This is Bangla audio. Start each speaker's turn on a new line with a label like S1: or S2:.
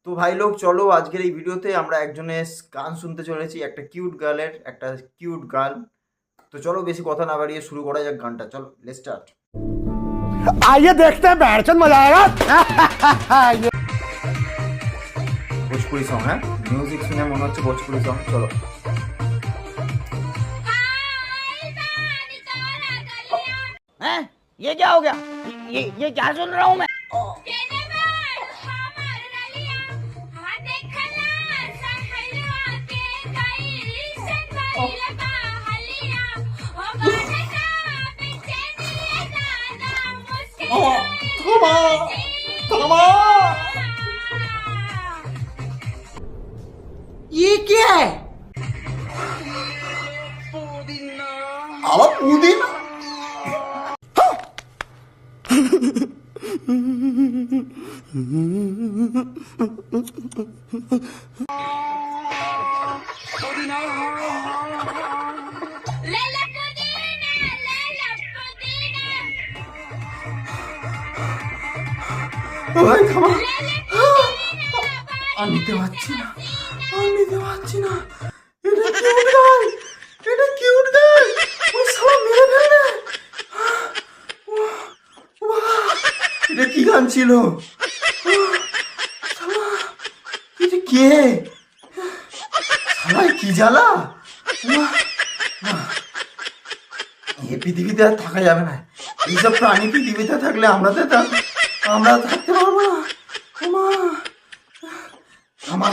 S1: তো ভাই লোক চলো আজকের এই ভিডিওতে আমরা একজনের গান শুনতে চলেছি, একটা কিউট গার্লের, একটা কিউট গার্ল। তো চলো বেশি কথা না বাড়িয়ে শুরু করা যাক গানটা। চলো লেটস स्टार्ट।
S2: आइए देखते हैं बैठचंद मजा आएगा।
S1: भोजपुरी सॉन्ग है, म्यूजिक सुने मन হচ্ছে भोजपुरी सॉन्ग। चलो
S3: हैं? ये क्या हो गया? ये क्या सुन रहा हूँ मैं?
S2: ये क्या है?
S1: আবার পুদিনা। ওই থামা, আর নিতে পারছি না, আর নিতে পারছি না। এটা কিউট গার্ল, এটা কিউট গার্ল। ওই শালা মেরে ফেলবে। এটা কি গান ছিল? শালা এটা কে? শালা কি জ্বালা। এই পৃথিবীতে আর থাকা যাবে না। এইসব প্রাণী পৃথিবীতে থাকলে আমরা থাকতে পারবো না। আমার